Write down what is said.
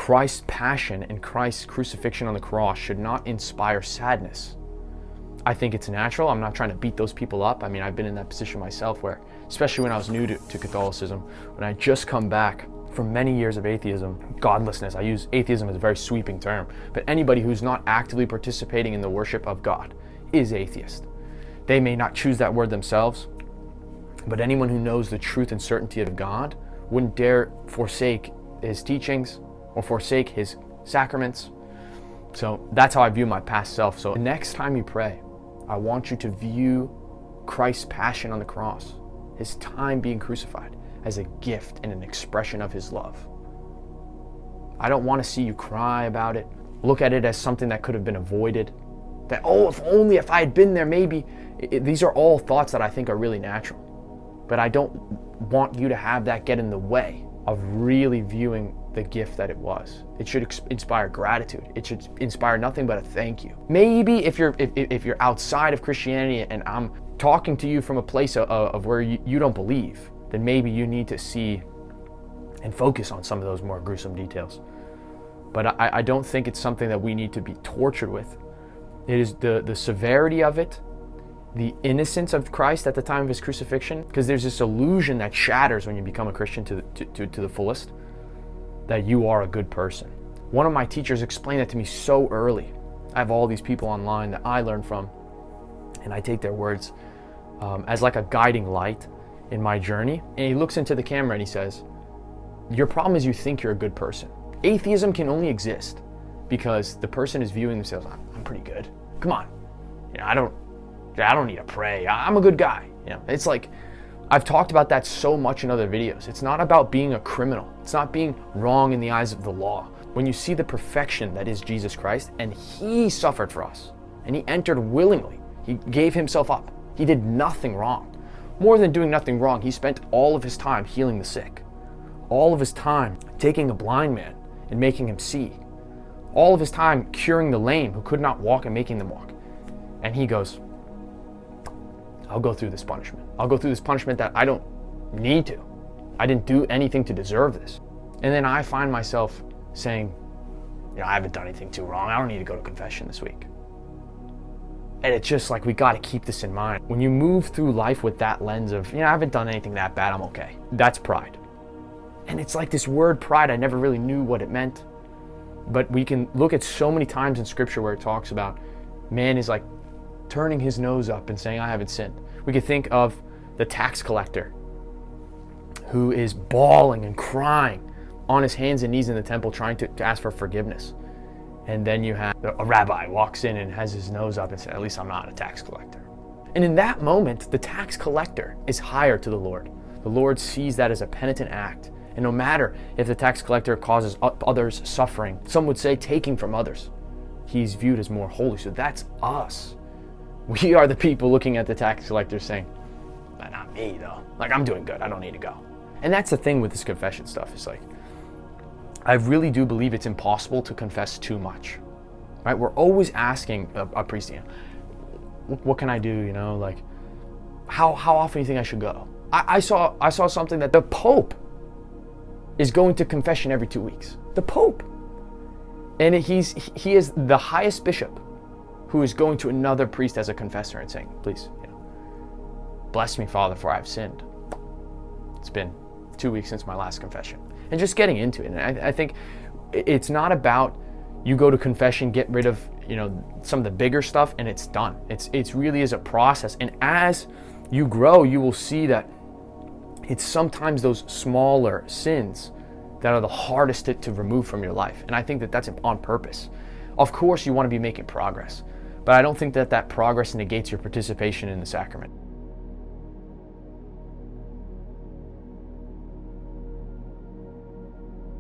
Christ's passion and Christ's crucifixion on the cross should not inspire sadness. I think it's natural. I'm not trying to beat those people up. I mean, I've been in that position myself where, especially when I was new to Catholicism, when I just come back from many years of atheism, godlessness. I use atheism as a very sweeping term, but anybody who's not actively participating in the worship of God is atheist. They may not choose that word themselves, but anyone who knows the truth and certainty of God wouldn't dare forsake his teachings or forsake his sacraments. So that's how I view my past self. So the next time you pray, I want you to view Christ's passion on the cross, his time being crucified, as a gift and an expression of his love. I don't want to see you cry about it, look at it as something that could have been avoided, that, oh, if I had been there, maybe. These are all thoughts that I think are really natural. But I don't want you to have that get in the way of really viewing the gift that it was. It should inspire gratitude. It should inspire nothing but a thank you. Maybe if you're outside of Christianity and I'm talking to you from a place of where you don't believe, then maybe you need to see and focus on some of those more gruesome details. But I don't think it's something that we need to be tortured with. It is the severity of it, the innocence of Christ at the time of his crucifixion, because there's this illusion that shatters when you become a Christian to the fullest, that you are a good person. One of my teachers explained that to me so early. I have all these people online that I learn from, and I take their words as like a guiding light in my journey. And he looks into the camera and he says, your problem is you think you're a good person. Atheism can only exist because the person is viewing themselves, I'm pretty good. Come on, I don't need to pray. I'm a good guy. It's like, I've talked about that so much in other videos. It's not about being a criminal. It's not being wrong in the eyes of the law. When you see the perfection that is Jesus Christ, and he suffered for us, and he entered willingly, he gave himself up. He did nothing wrong. More than doing nothing wrong, he spent all of his time healing the sick. All of his time taking a blind man and making him see. All of his time curing the lame who could not walk and making them walk. And he goes, I'll go through this punishment. I'll go through this punishment that I don't need to. I didn't do anything to deserve this. And then I find myself saying, I haven't done anything too wrong. I don't need to go to confession this week. And it's just like, we got to keep this in mind. When you move through life with that lens of, I haven't done anything that bad, I'm okay. That's pride. And it's like this word pride, I never really knew what it meant. But we can look at so many times in scripture where it talks about man is like turning his nose up and saying, I haven't sinned. We could think of the tax collector who is bawling and crying on his hands and knees in the temple trying to ask for forgiveness. And then you have a rabbi walks in and has his nose up and says, at least I'm not a tax collector. And in that moment, the tax collector is higher to the Lord. The Lord sees that as a penitent act. And no matter if the tax collector causes others suffering, some would say taking from others, he's viewed as more holy. So that's us. We are the people looking at the tax collector saying, but not me though. Like, I'm doing good, I don't need to go. And that's the thing with this confession stuff. It's like, I really do believe it's impossible to confess too much, right? We're always asking a priest, what can I do? Like, how often do you think I should go? I saw something that the Pope is going to confession every 2 weeks. The Pope. And he is the highest bishop who is going to another priest as a confessor and saying, please, bless me, Father, for I've sinned. It's been 2 weeks since my last confession. And just getting into it. And I think it's not about you go to confession, get rid of, some of the bigger stuff, and it's done. It's really is a process. And as you grow, you will see that it's sometimes those smaller sins that are the hardest to remove from your life. And I think that that's on purpose. Of course, you want to be making progress, but I don't think that progress negates your participation in the sacrament.